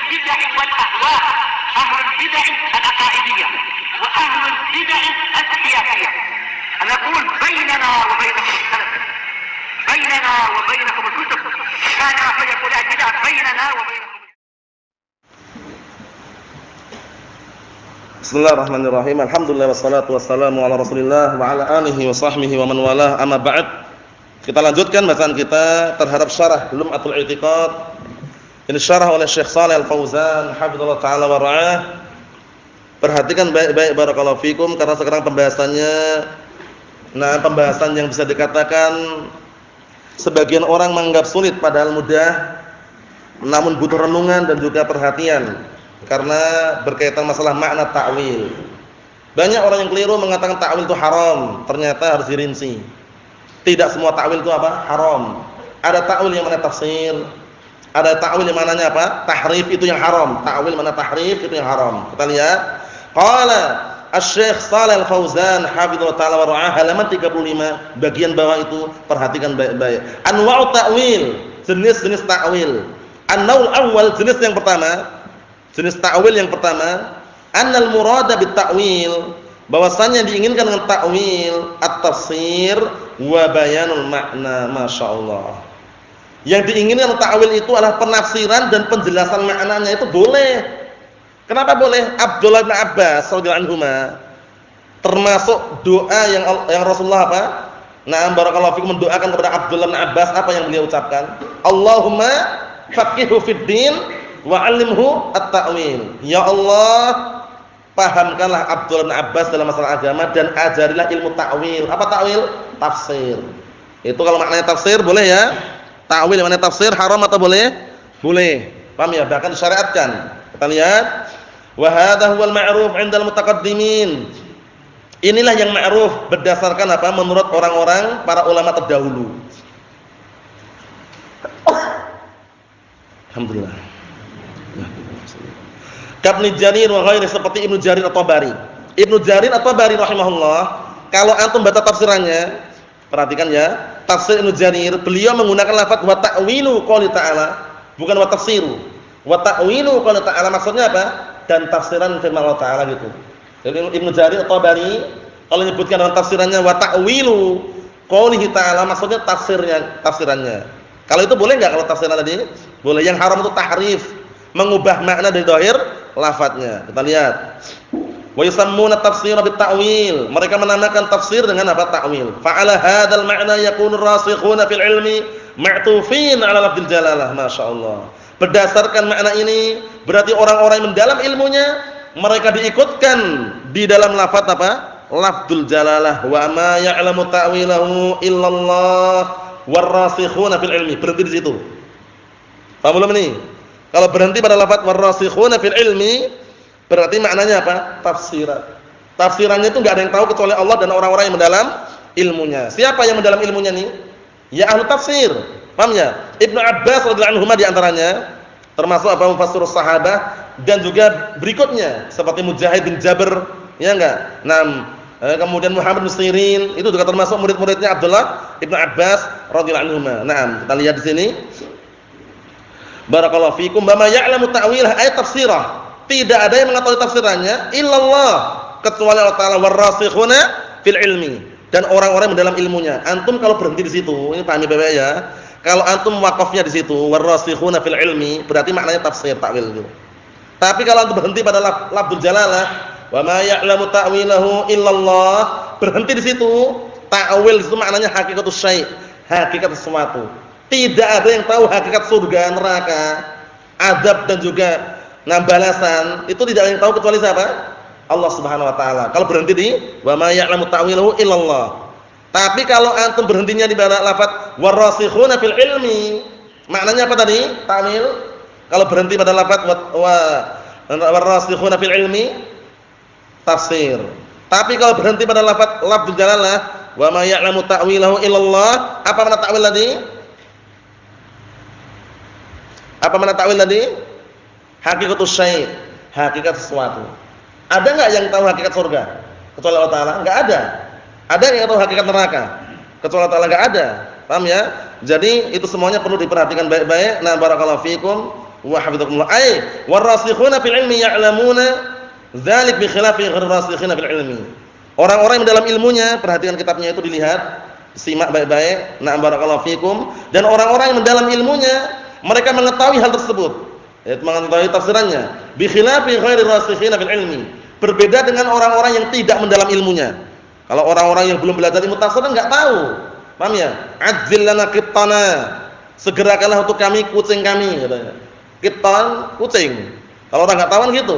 البدع والأهواء، أهل البدع العقائدية وأهل البدع السياسية. أنا أقول بيننا وبينكم السلف، بيننا وبينكم الكتب، كان فيقول البدع بيننا وبينكم. Bismillahirrahmanirrahim. Alhamdulillah wassalatu wassalamu ala Rasulillah wa ala alihi wa sahbihi wa man walah. Amma ba'd. Kita lanjutkan bacaan kita terhadap syarah Lum'atul I'tiqad. Ini syarah oleh Syekh Shalih Al-Fauzan hafizallahu taala wa ra'ah. Perhatikan baik-baik barakallahu fikum karena sekarang pembahasannya pembahasan yang bisa dikatakan sebagian orang menganggap sulit padahal mudah, namun butuh renungan dan juga perhatian. Karena berkaitan masalah makna ta'wil. Banyak orang yang keliru mengatakan ta'wil itu haram, ternyata harus dirinci. Tidak semua ta'wil itu apa? Haram. Ada ta'wil yang mana tafsir, ada ta'wil yang mananya apa? Tahrif, itu yang haram. Ta'wil mana tahrif, itu yang haram. Kita lihat. Qala Asy-Syaikh Shalih Al-Fauzan hafizallahu taala wa ra'ah, halaman 35, bagian bawah itu perhatikan baik-baik. Anwa'ut ta'wil, jenis-jenis ta'wil. An-naul awwal, jenis yang pertama. Jenis ta'wil yang pertama, annal murada bit ta'wil, bahwasanya diinginkan dengan ta'wil at-tafsir wa bayanul makna, masyaallah. Yang diinginkan ta'wil itu adalah penafsiran dan penjelasan maknanya, itu boleh. Kenapa boleh? Abdullah bin Abbas radhiyallahu anhuma termasuk doa yang Rasulullah apa? Na'am barakallahu fikum, mendoakan kepada Abdullah bin Abbas, apa yang beliau ucapkan? Allahumma faqihhu fid din wa'allimhu at-ta'wil. Ya Allah, pahamkanlah Abdullah bin Abbas dalam masalah agama dan ajarilah ilmu ta'wil. Apa ta'wil? Tafsir. Itu kalau maknanya tafsir boleh ya? Ta'wil yang maknanya tafsir haram atau boleh? Boleh. Paham ya? Bahkan disyariatkan. Kita lihat. Wa hadha huwal ma'ruf 'indal mutaqaddimin. Inilah yang ma'ruf berdasarkan apa? Menurut orang-orang para ulama terdahulu. Alhamdulillah. Ibnu Jarir wa ghairi, seperti Ibnu Jarir At-Tabari. Ibnu Jarir At-Tabari rahimahullah, kalau antum baca tafsirannya, perhatikan ya, tafsir Ibnu Jarir, beliau menggunakan lafaz wa ta'wilu qouli ta'ala, bukan wa tafsiru. Wa ta'wilu qouli ta'ala maksudnya apa? Dan tafsiran firman Allah Ta'ala gitu. Jadi Ibnu Jarir At-Tabari kalau menyebutkan dalam tafsirannya wa ta'wilu qoulihi ta'ala, maksudnya tafsirannya. Kalau itu boleh enggak kalau tafsiran tadi? Boleh. Yang haram itu tahrif, mengubah makna dari zahir lafadznya. Kita lihat. Wa yusammuna tafsira bit ta'wil. Mereka menamakan tafsir dengan apa? Ta'wil. Fa 'ala hadzal ma'na yakunu rasikhuna fil ilmi ma'tufin 'ala lafdzil jalalah. Masyaallah. Berdasarkan makna ini, berarti orang-orang yang mendalam ilmunya mereka diikutkan di dalam lafaz apa? Lafdzul jalalah. Wa ma ya'lamu ta'wilahu illallah warrasikhuna fil ilmi. Berhenti di situ. Paham belum ini? Kalau berhenti pada lafaz warrasikhuna fil ilmi, berarti maknanya apa? Tafsiran. Tafsirannya itu enggak ada yang tahu kecuali Allah dan orang-orang yang mendalam ilmunya. Siapa yang mendalam ilmunya nih? Ya ahli tafsir. Paham ya? Ibnu Abbas radhiyallahu anhu di antaranya, termasuk apa mufassirus sahabah, dan juga berikutnya seperti Mujahid bin Jabr, ya enggak? Kemudian Muhammad bin Sirin, itu juga termasuk murid-muridnya Abdullah Ibnu Abbas radhiyallahu anhu. Kita lihat di sini. Barakallahu fikum, bama ya'lamu ta'wilah ay tafsirah. Tidak ada yang mengetahui tafsirannya illallah, kecuali Allah Ta'ala, warrasikhuna fil ilmi, dan orang-orang yang dalam ilmunya. Antum kalau berhenti di situ, ini pahami baik-baik ya. Kalau antum wakafnya di situ warrasikhuna fil ilmi, berarti maknanya tafsir ta'wil itu. Tapi kalau antum berhenti pada lafdzul jalalah, wa ma ya'lamu ta'wilahu illallah, berhenti di situ, ta'wil itu maknanya hakikatus syai', hakikat sesuatu. Tidak ada yang tahu hakikat surga, neraka, azab dan juga balasan. Itu tidak ada yang tahu kecuali siapa? Allah Subhanahu wa taala. Kalau berhenti di wa ma ya'lamu ta'wilahu illallah. Tapi kalau antum berhentinya di pada lafaz warasikhuna fil ilmi, maknanya apa tadi? Ta'wil. Kalau berhenti pada lafaz warasikhuna fil ilmi, tafsir. Tapi kalau berhenti pada lafaz jalalah wa ma ya'lamu ta'wilahu illallah, apa makna ta'wil tadi? Apa makna ta'wil tadi? Hakikatus syai', hakikat sesuatu. Ada enggak yang tahu hakikat surga kecuali Allah Taala? Enggak ada. Ada yang tahu hakikat neraka kecuali Allah Taala? Enggak ada. Paham ya? Jadi itu semuanya perlu diperhatikan baik-baik. Nah, barakallahu fikum. wa hafizakumullah. Ai warasikhuna fil ilmi ya'lamuna dzalik bi khilafi ghair rasikhina fil ilmi. Orang-orang yang dalam ilmunya, perhatikan kitabnya itu dilihat, simak baik-baik. Na'am barakallahu fikum. Dan orang-orang yang mendalam ilmunya, mereka mengetahui hal tersebut. Yaitu mengetahui tafsirannya. Bi khilafi ghair rasikhina fil ilmi. Berbeda dengan orang-orang yang tidak mendalam ilmunya. Kalau orang-orang yang belum belajar ilmu tafsir enggak tahu. Paham ya? Ajil lana qittana. Segerakanlah untuk kami kucing kami katanya. Qittan, kucing. Kalau orang enggak tahu kan gitu.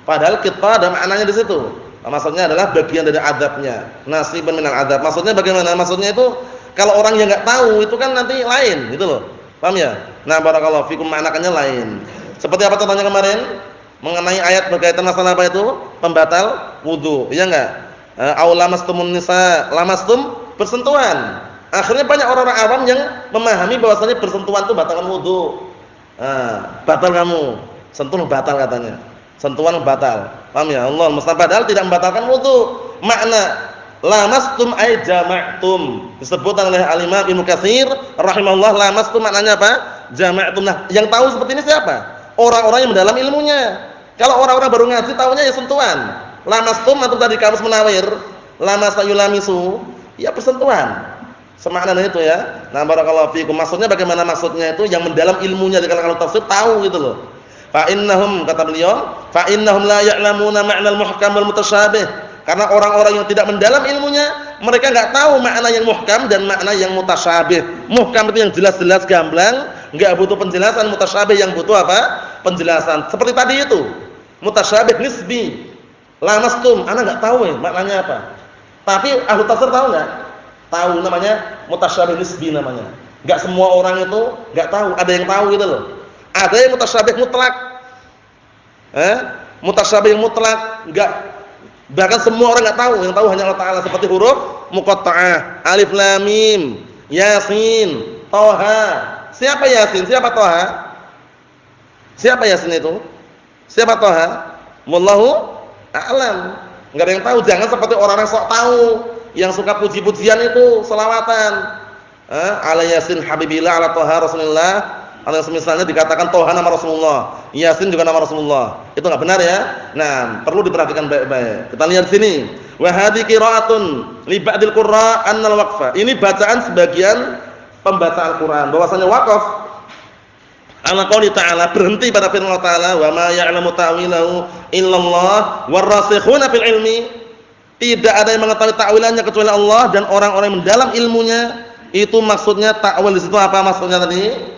Padahal qitta ada maknanya di situ. Nah, maksudnya adalah bagian dari azabnya. Nasiban minal azab. Maksudnya bagaimana? Maksudnya itu kalau orang yang enggak tahu itu kan nanti lain gitu loh. Paham ya? Nah, barakallahu fikum maknanya lain. Seperti apa contohnya kemarin? Mengenai ayat berkaitan masalah apa itu? Pembatal wudu. Iya enggak? Au lamastumun nisa, lamastum bersentuhan. Akhirnya banyak orang-orang awam yang memahami bahwasanya bersentuhan itu batalkan wudu. Batal kamu. Sentuh batal katanya. Sentuhan batal. Paham ya? Allah mustahil padahal tidak membatalkan wudu. Makna lamastum ay jama'tum. Disebutkan oleh Al-Imam Ibnu Katsir rahimahullah, lamastum maknanya apa? Jama'tum. Nah, yang tahu seperti ini siapa? Orang-orang yang mendalam ilmunya. Kalau orang-orang baru ngaji tahunya ya sentuhan. Lamastum atau tadi kamus Munawir, lamasa yulamisu, ya persentuhan. Semakna itu ya. Nah, barakallahu fikum. Maksudnya bagaimana maksudnya itu yang mendalam ilmunya di kalangan tafsir tahu gitu loh. Fa innahum kata beliau, fa innahum la ya'lamuna ma'nal muhkam wal mutasyabih. Karena orang-orang yang tidak mendalam ilmunya, mereka enggak tahu makna yang muhkam dan makna yang mutasyabih. Muhkam itu yang jelas-jelas gamblang, enggak butuh penjelasan. Mutasyabih yang butuh apa? Penjelasan. Seperti tadi itu. Mutasyabih nisbi. Lamastum, ana enggak tahu maknanya apa. Tapi ahli tafsir tahu enggak? Tahu, namanya mutasyabih nisbi namanya. Enggak semua orang itu enggak tahu, ada yang tahu gitu loh. Ada yang mutasyabih mutlak. Mutasyabih mutlak, enggak, bahkan semua orang enggak tahu, yang tahu hanya Allah Taala, seperti huruf muqatta'ah, alif lam mim, yasin, toha. Siapa yasin? Siapa toha? Siapa yasin itu? Siapa toha? Wallahu a'lam. Enggak ada yang tahu. Jangan seperti orang-orang sok tahu yang suka puji-pujian itu, selawatan. Ala yasin habibillah, ala toha rasulillah. Atau misalnya dikatakan toha nama Rasulullah, yasin juga nama Rasulullah. Itu enggak benar ya. Nah, perlu diperhatikan baik-baik. Kita lihat sini. Wa hadhi qira'atun li ba'dil qurra annal waqfa. Ini bacaan sebagian pembaca Al-Qur'an bahwasanya waqaf ala qouli ta'ala, berhenti pada firman Allah Ta'ala, wa ma ya'lamu ta'wilahu illallah warasikhuna fil ilmi. Tidak ada yang mengetahui ta'wilannya kecuali Allah dan orang-orang yang mendalam ilmunya. Itu maksudnya ta'wil di situ apa maksudnya tadi?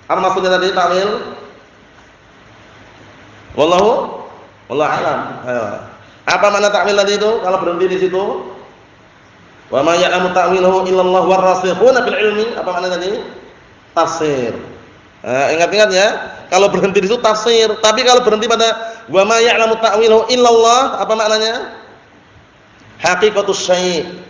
Apa maksudnya tadi ta'wil? Wallahu alam. Apa makna ta'wil tadi itu kalau berhenti di situ? Wa ma ya'lamu ta'wilahu illallah warasikhuna fil ilmi. Apa makna tadi? Tafsir. Ingat-ingat ya, kalau berhenti di situ tafsir. Tapi kalau berhenti pada wa ma ya'lamu ta'wilahu illallah, apa maknanya? Hakikatus syai'.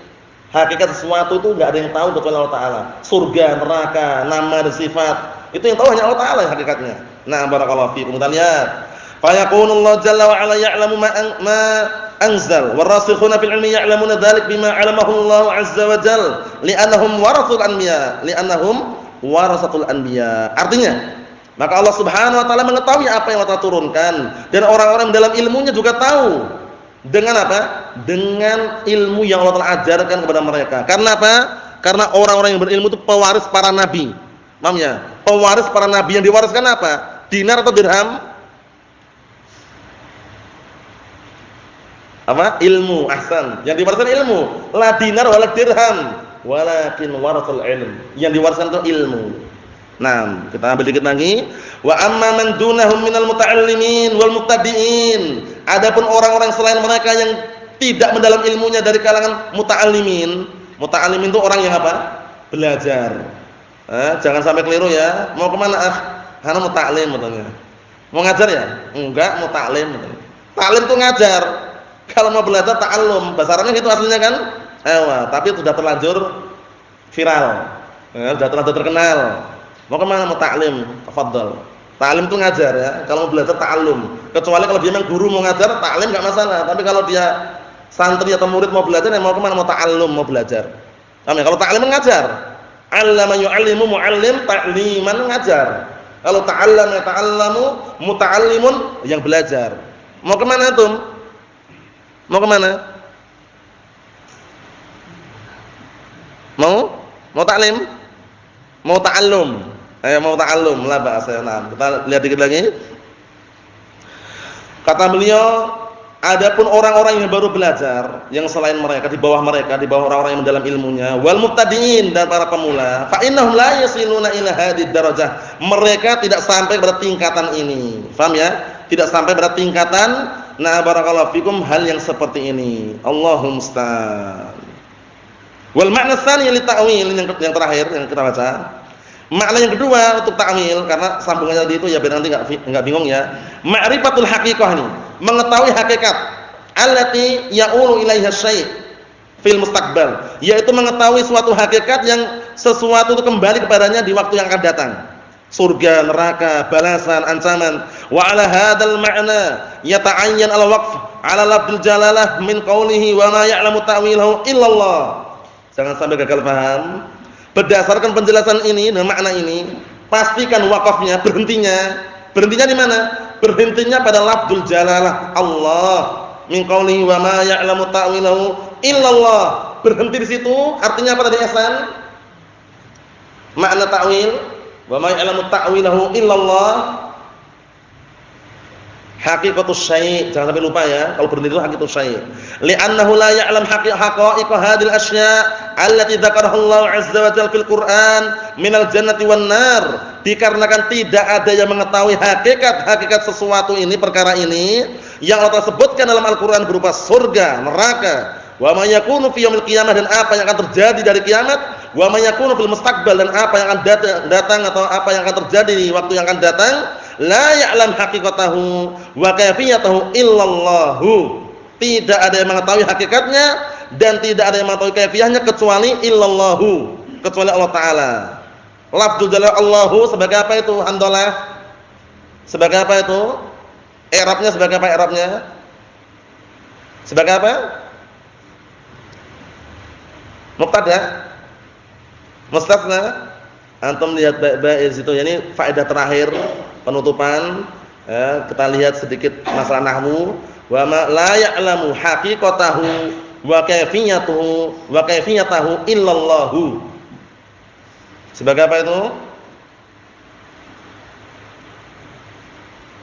Hakikat sesuatu itu enggak ada yang tahu kecuali Allah Taala. Surga, neraka, nama dan sifat, itu yang tahu hanya Allah Taala yang hakikatnya. Nah, barakallahu fiikum. Kita lihat. Fa yaqulullahu jalla wa ala ya'lamu ma anzal warasikhuna fil ilmi ya'lamuna dzalik bima 'alamahu Allah 'azza wa jalla li'annahum warasatul anbiya. Artinya, maka Allah Subhanahu wa taala mengetahui apa yang Allah turunkan dan orang-orang dalam ilmunya juga tahu. Dengan apa? Dengan ilmu yang Allah Taala ajarkan kepada mereka. Karena apa? Karena orang-orang yang berilmu itu pewaris para nabi. Paham ya? Pewaris para nabi. Yang diwariskan apa? Dinar atau dirham? Apa? Ilmu. Ahsan. Yang diwariskan ilmu. La dinar wala dirham, walakin warathul ilm. Yang diwariskan itu ilmu. Nah, kita ambil dikit lagi. Wa amma man dunahum minal muta'allimin wal muqtadi'in. Adapun orang-orang selain mereka yang tidak mendalam ilmunya dari kalangan muta'allimin. Muta'allimin itu orang yang apa? Belajar. Jangan sampai keliru ya. Mau kemana Hana mau ta'lim katanya. Mau ngajar ya? Enggak, mau ta'lim katanya. Ta'lim itu ngajar. Kalau mau belajar ta'allum. Bahasa Arabnya gitu aslinya kan? Tapi sudah terlanjur viral. Sudah terlanjur terkenal. Mau kemana? Mau ta'lim. Tafadhal. Ta'lim itu ngajar ya. Kalau mau belajar ta'allum. Kecuali kalau dia memang guru mau ngajar, ta'lim enggak masalah. Tapi kalau dia santri atau murid mau belajar, ya mau kemana? Mau ta'allum, mau belajar. Paham ya? Kalau ta'lim mengajar. 'Allama yu'allimu mu'allim ta'liman, ngajar. Kalau ta'allama yata'allamu, muta'allimun yang belajar. Mau ke mana antum? Mau ke mana? Mau ta'lim? Mau ta'allum? Mau ta'allum, la ba'sa. Nah, kita lihat dikit lagi. Kata beliau, adapun orang-orang yang baru belajar, yang selain mereka, di bawah orang-orang yang mendalam ilmunya, wal mubtadi'in, dan para pemula, fa innahum la yasiluna ila hadhihi darajah. Mereka tidak sampai pada tingkatan ini. Paham ya? Tidak sampai pada tingkatan barakallahu fikum hal yang seperti ini. Allahul musta'an. Wal makna tsani li ta'wil, yang terakhir yang kita baca. Makna yang kedua untuk ta'wil, karena sambungannya tadi itu ya biar nanti enggak bingung ya. Ma'rifatul haqiqah ini, mengetahui hakikat allati ya'ulu ilaiha syai' fil mustaqbal, yaitu mengetahui suatu hakikat yang sesuatu itu kembali kepadanya di waktu yang akan datang. Surga, neraka, balasan, ancaman. Wa 'ala hadzal ma'na yata'ayyan al-waqf 'ala lafdzil jalalah min qawlihi wa ma ya'lamu ta'wilahu illallah. Jangan sampai gagal paham. Berdasarkan penjelasan ini dan makna ini, pastikan wakafnya, berhentinya di mana? Berhentinya pada lafdzul jalalah Allah, min qawlihi wa ma ya'lamu ta'wilahu illallah. Berhenti di situ, artinya apa tadi Ihsan? Makna ta'wil, wa ma ya'lamu ta'wilahu illallah. Haqiqatus syai', jangan sampai lupa ya, kalau berhenti itu haqiqatus syai'. Li'annahu la ya'lam haqa'iqa hadhil asya' allati dzakaraha Allah 'azza wa jalla fil Qur'an minal jannati wan nar. Dikarenakan tidak ada yang mengetahui hakikat sesuatu ini, perkara ini yang Allah sebutkan dalam Al-Qur'an berupa surga, neraka, wa ma yakunu fi yaumil qiyamah, dan apa yang akan terjadi dari kiamat, wa ma yakunu fil mustaqbal, dan apa yang akan datang atau apa yang akan terjadi di waktu yang akan datang. La ya'lam haqiqatahu wa kayfiyatahu illallahu. Tidak ada yang mengetahui hakikatnya dan tidak ada yang mengetahui kayfiyahnya kecuali illallahu, kecuali Allah taala. Lafdzul jalal Allahu sebagai apa itu? Hamdalah. Sebagai apa itu? I'rabnya sebagai apa i'rabnya? Sebagai apa? Mubtada. Mustasna. Antum lihat baik-baik di situ. Ini faedah terakhir penutupan. Ya, kita lihat sedikit masalah nahwu. Wa ma la ya'lamu haqiqatahu wa kayfiyatahu illallahu. Sebagai apa itu?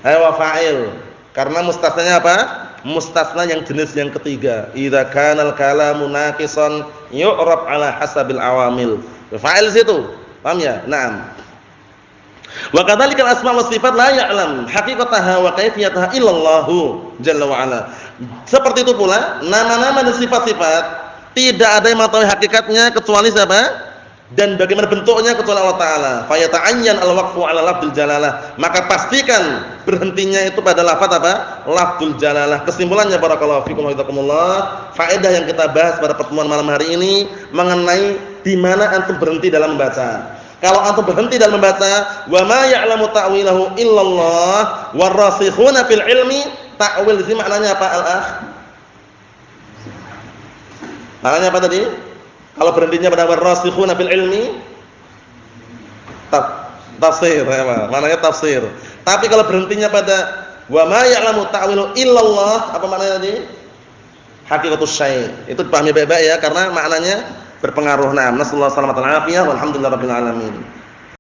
Wa fa'il. Karena mustasnanya apa? Mustasna yang jenis yang ketiga. Idza kanal kalamu naqisan yu'rab ala hasabil awamil. Fa'il situ. Paham ya? Naam. Wa kadzalikal asma' was sifat la ya'lam haqiqataha wa kayfiyataha illallahu jalla wa ala. Seperti itu pula nama-nama dan sifat-sifat tidak ada yang mengetahui hakikatnya kecuali siapa? Dan bagaimana bentuknya kecuali Allah taala. Fa yata'ayyan al-waqfu 'ala lafdzil jalalah. Maka pastikan berhentinya itu pada lafaz apa? Lafdzul jalalah. Kesimpulannya barakallahu fikum wa jazakumullah. Faedah yang kita bahas pada pertemuan malam hari ini mengenai di mana antum berhenti dalam membaca. Kalau antum berhenti dalam membaca, wa ma ya'lamu ta'wilahu illallah warasikhuna fil ilmi, ta'wil ini maknanya apa al-akh? Maknanya apa tadi? Kalau berhentinya pada warasikhuna fil ilmi, tafsir, maknanya tafsir. Tapi kalau berhentinya pada wa ma ya'lamu ta'wilahu illallah, apa maknanya tadi? Haqiqatus syai'. Itu dipahami baik-baik ya, karena maknanya berpengaruh. Nah, nasallahu alaihi wasallam, walhamdulillahirabbil alamin.